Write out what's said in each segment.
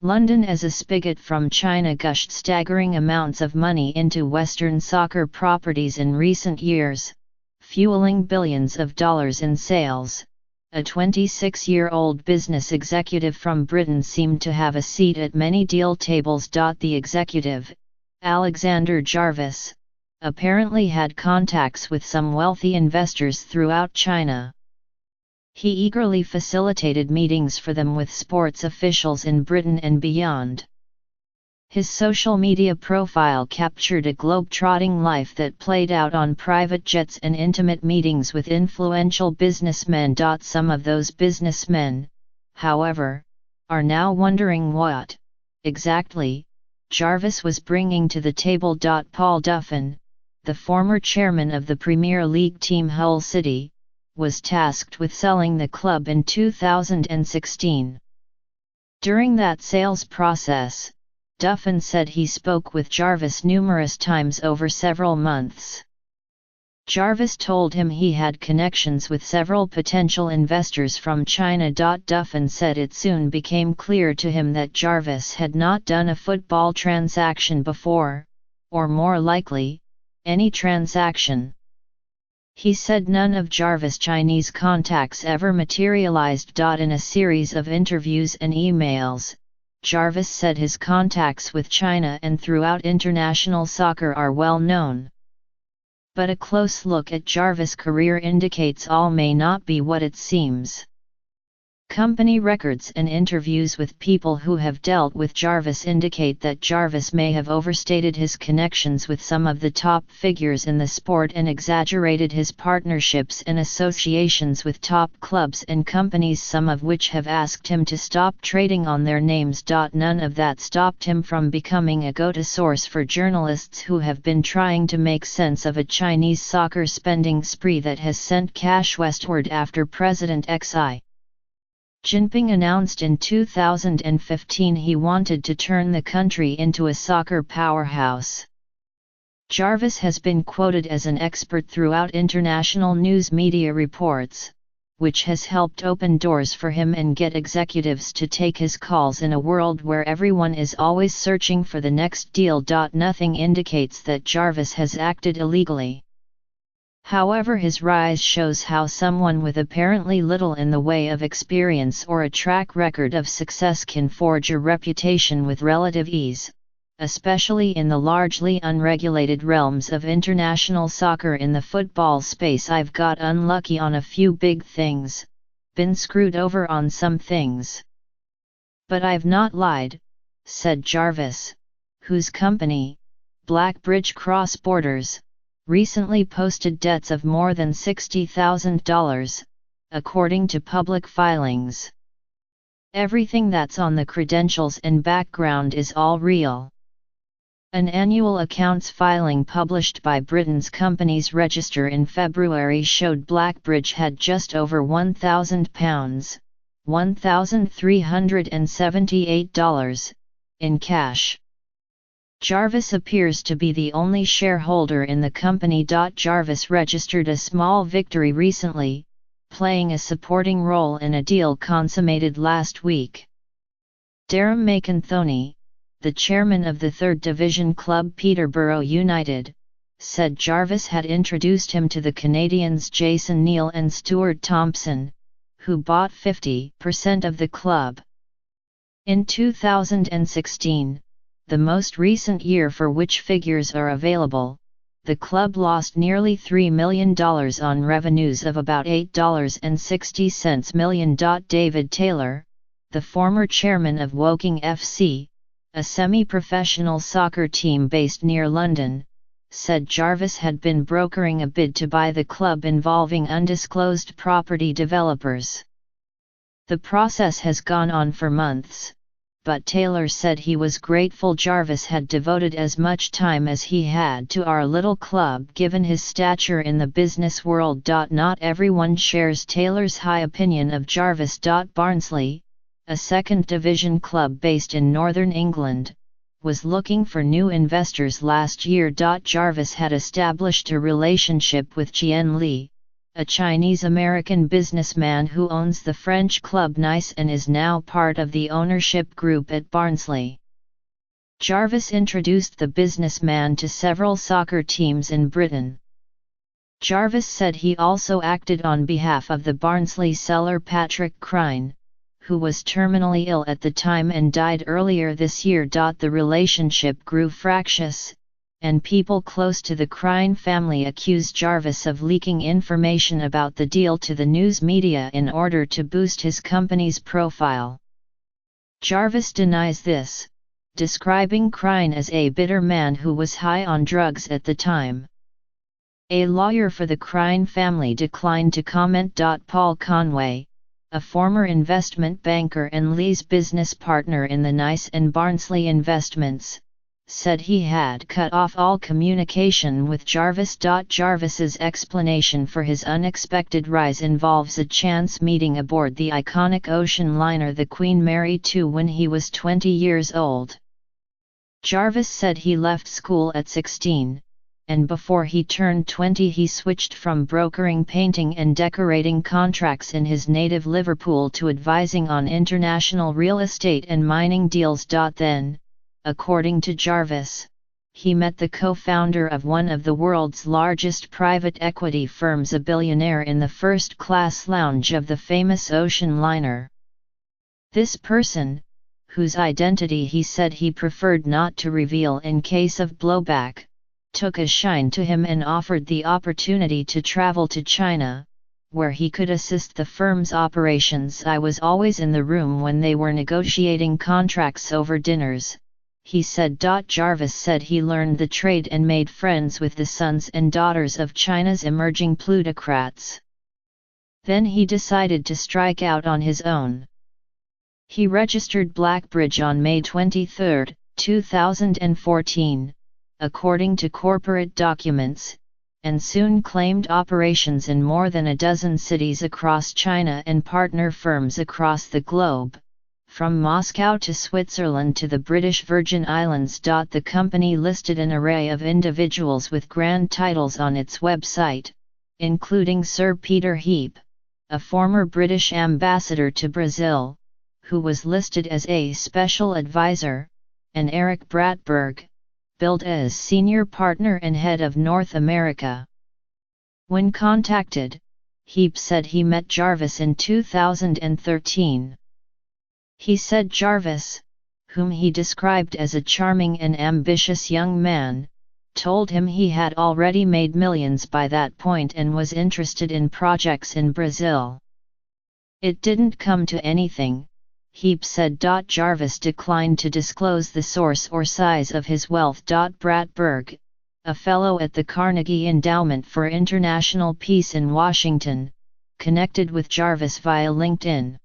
London as a spigot from China gushed staggering amounts of money into Western soccer properties in recent years, fueling billions of dollars in sales. A 26-year-old business executive from Britain seemed to have a seat at many deal tables. The executive, Alexander Jarvis, apparently had contacts with some wealthy investors throughout China. He eagerly facilitated meetings for them with sports officials in Britain and beyond. His social media profile captured a globe-trotting life that played out on private jets and intimate meetings with influential businessmen. Some of those businessmen, however, are now wondering what, exactly, Jarvis was bringing to the table. Paul Duffin, the former chairman of the Premier League team Hull City, was tasked with selling the club in 2016. During that sales process, Duffin said he spoke with Jarvis numerous times over several months. Jarvis told him he had connections with several potential investors from China. Duffin said it soon became clear to him that Jarvis had not done a football transaction before, or more likely, any transaction. He said none of Jarvis' Chinese contacts ever materialized. In a series of interviews and emails, Jarvis said his contacts with China and throughout international soccer are well known. But a close look at Jarvis' career indicates all may not be what it seems. Company records and interviews with people who have dealt with Jarvis indicate that Jarvis may have overstated his connections with some of the top figures in the sport and exaggerated his partnerships and associations with top clubs and companies, some of which have asked him to stop trading on their names. None of that stopped him from becoming a go-to source for journalists who have been trying to make sense of a Chinese soccer spending spree that has sent cash westward after President Xi Jinping announced in 2015 he wanted to turn the country into a soccer powerhouse. Jarvis has been quoted as an expert throughout international news media reports, which has helped open doors for him and get executives to take his calls in a world where everyone is always searching for the next deal. Nothing indicates that Jarvis has acted illegally. However, his rise shows how someone with apparently little in the way of experience or a track record of success can forge a reputation with relative ease, especially in the largely unregulated realms of international soccer. In the football space, I've got unlucky on a few big things, been screwed over on some things. But I've not lied, said Jarvis, whose company, Blackbridge Cross Borders, recently posted debts of more than $60,000, according to public filings. Everything that's on the credentials and background is all real. An annual accounts filing published by Britain's Companies Register in February showed Blackbridge had just over £1,000, $1,378, in cash. Jarvis appears to be the only shareholder in the company. Jarvis registered a small victory recently, playing a supporting role in a deal consummated last week. Darren McAnthony, the chairman of the third division club Peterborough United, said Jarvis had introduced him to the Canadians Jason Neal and Stuart Thompson, who bought 50% of the club. In 2016, the most recent year for which figures are available, the club lost nearly $3 million on revenues of about $8.60 million. David Taylor, the former chairman of Woking FC, a semi-professional soccer team based near London, said Jarvis had been brokering a bid to buy the club involving undisclosed property developers. The process has gone on for months, but Taylor said he was grateful Jarvis had devoted as much time as he had to our little club given his stature in the business world. Not everyone shares Taylor's high opinion of Jarvis. Barnsley, a second division club based in northern England, was looking for new investors last year. Jarvis had established a relationship with Jian Li, a Chinese-American businessman who owns the French club Nice and is now part of the ownership group at Barnsley. Jarvis introduced the businessman to several soccer teams in Britain. Jarvis said he also acted on behalf of the Barnsley seller Patrick Crine, who was terminally ill at the time and died earlier this year. The relationship grew fractious, and people close to the Crine family accused Jarvis of leaking information about the deal to the news media in order to boost his company's profile. Jarvis denies this, describing Crine as a bitter man who was high on drugs at the time. A lawyer for the Crine family declined to comment. Paul Conway, a former investment banker and Lee's business partner in the Nice and Barnsley investments, said he had cut off all communication with Jarvis. Jarvis's explanation for his unexpected rise involves a chance meeting aboard the iconic ocean liner the Queen Mary II when he was 20 years old. Jarvis said he left school at 16. And before he turned 20 he switched from brokering painting and decorating contracts in his native Liverpool to advising on international real estate and mining deals. Then, according to Jarvis, he met the co-founder of one of the world's largest private equity firms, a billionaire, in the first-class lounge of the famous ocean liner. This person, whose identity he said he preferred not to reveal in case of blowback, took a shine to him and offered the opportunity to travel to China, where he could assist the firm's operations. I was always in the room when they were negotiating contracts over dinners, he said. Jarvis said he learned the trade and made friends with the sons and daughters of China's emerging plutocrats. Then he decided to strike out on his own. He registered Blackbridge on May 23, 2014. According to corporate documents, and soon claimed operations in more than a dozen cities across China and partner firms across the globe, from Moscow to Switzerland to the British Virgin Islands. The company listed an array of individuals with grand titles on its website, including Sir Peter Heape, a former British ambassador to Brazil, who was listed as a special advisor, and Eric Bratberg, billed as senior partner and head of North America. When contacted, Heape said he met Jarvis in 2013. He said Jarvis, whom he described as a charming and ambitious young man, told him he had already made millions by that point and was interested in projects in Brazil. It didn't come to anything, Heape said. Jarvis declined to disclose the source or size of his wealth. Bratberg, a fellow at the Carnegie Endowment for International Peace in Washington, connected with Jarvis via LinkedIn.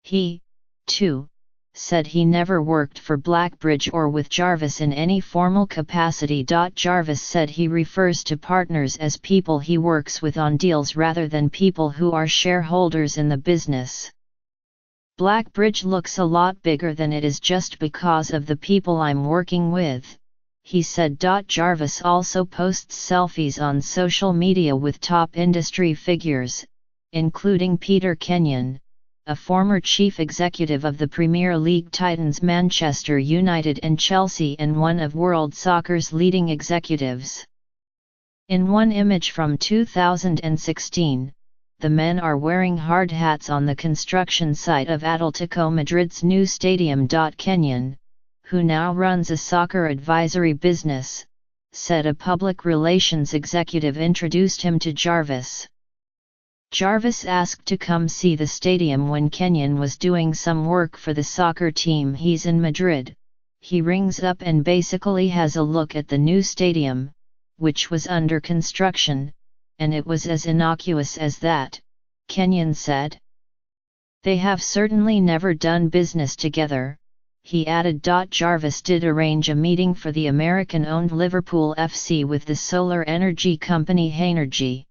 He, too, said he never worked for Blackbridge or with Jarvis in any formal capacity. Jarvis said he refers to partners as people he works with on deals rather than people who are shareholders in the business. Blackbridge looks a lot bigger than it is just because of the people I'm working with, he said. Jarvis also posts selfies on social media with top industry figures, including Peter Kenyon, a former chief executive of the Premier League titans Manchester United and Chelsea and one of world soccer's leading executives. In one image from 2016, the men are wearing hard hats on the construction site of Atletico Madrid's new stadium. Kenyon, who now runs a soccer advisory business, said a public relations executive introduced him to Jarvis. Jarvis asked to come see the stadium when Kenyon was doing some work for the soccer team he's in Madrid. He rings up and basically has a look at the new stadium, which was under construction, and it was as innocuous as that, Kenyon said. They have certainly never done business together, he added. Jarvis did arrange a meeting for the American-owned Liverpool FC with the solar energy company Hainergy.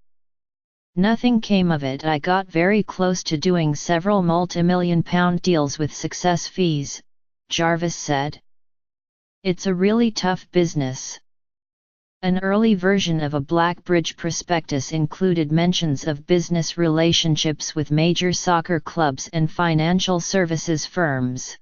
Nothing came of it. I got very close to doing several multi-million-pound deals with success fees, Jarvis said. It's a really tough business. An early version of a Blackbridge prospectus included mentions of business relationships with major soccer clubs and financial services firms.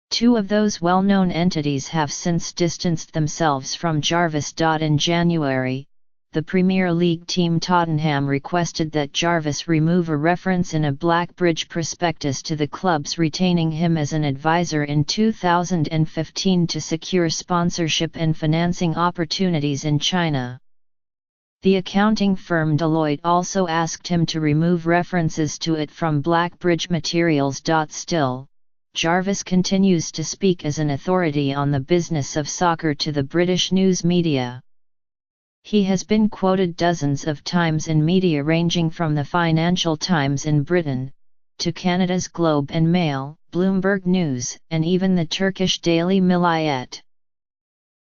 Two of those well-known entities have since distanced themselves from Jarvis. In January, the Premier League team Tottenham requested that Jarvis remove a reference in a Blackbridge prospectus to the clubs retaining him as an advisor in 2015 to secure sponsorship and financing opportunities in China. The accounting firm Deloitte also asked him to remove references to it from Blackbridge materials. Still, Jarvis continues to speak as an authority on the business of soccer to the British news media. He has been quoted dozens of times in media ranging from the Financial Times in Britain, to Canada's Globe and Mail, Bloomberg News, and even the Turkish Daily Milliyet.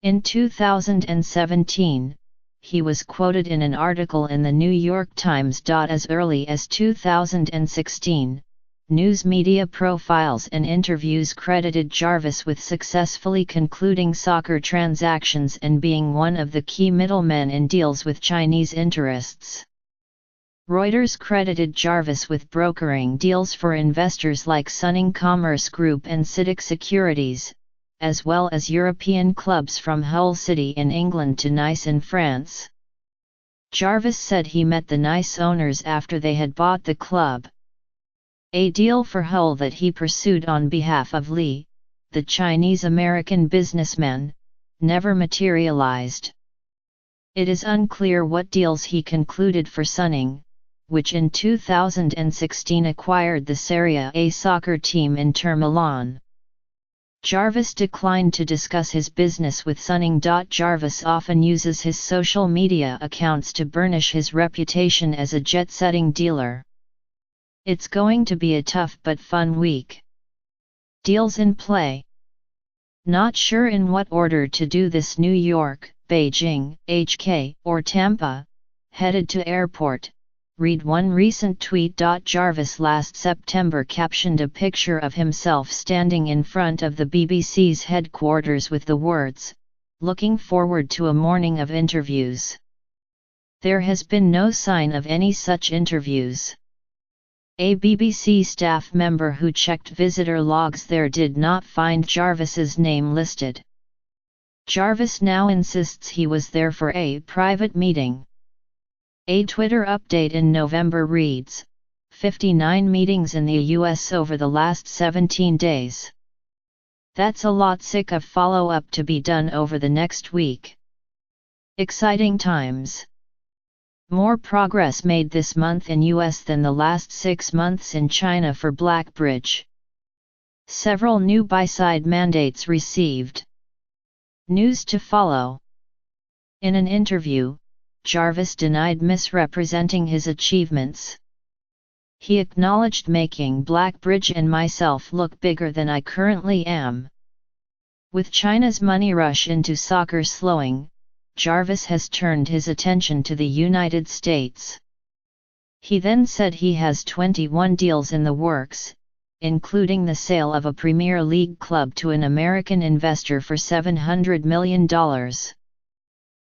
In 2017, he was quoted in an article in the New York Times. As early as 2016, news media profiles and interviews credited Jarvis with successfully concluding soccer transactions and being one of the key middlemen in deals with Chinese interests. Reuters credited Jarvis with brokering deals for investors like Sunning Commerce Group and CITIC Securities, as well as European clubs from Hull City in England to Nice in France. Jarvis said he met the Nice owners after they had bought the club. A deal for Hull that he pursued on behalf of Li, the Chinese-American businessman, never materialized. It is unclear what deals he concluded for Sunning, which in 2016 acquired the Serie A soccer team Inter Milan. Jarvis declined to discuss his business with Sunning. Jarvis often uses his social media accounts to burnish his reputation as a jet-setting dealer. It's going to be a tough but fun week. Deals in play. Not sure in what order to do this. New York, Beijing, HK, or Tampa, headed to airport. Read one recent tweet. Jarvis last September captioned a picture of himself standing in front of the BBC's headquarters with the words, "Looking forward to a morning of interviews." There has been no sign of any such interviews. A BBC staff member who checked visitor logs there did not find Jarvis's name listed. Jarvis now insists he was there for a private meeting. A Twitter update in November reads, 59 meetings in the US over the last 17 days. That's a lot. Sick of follow-up to be done over the next week. Exciting times. More progress made this month in US than the last 6 months in China for Blackbridge. Several new buy-side mandates received. News to follow. In an interview, Jarvis denied misrepresenting his achievements. He acknowledged making Blackbridge and myself look bigger than I currently am. With China's money rush into soccer slowing, Jarvis has turned his attention to the United States. He then said he has 21 deals in the works, including the sale of a Premier League club to an American investor for $700 million.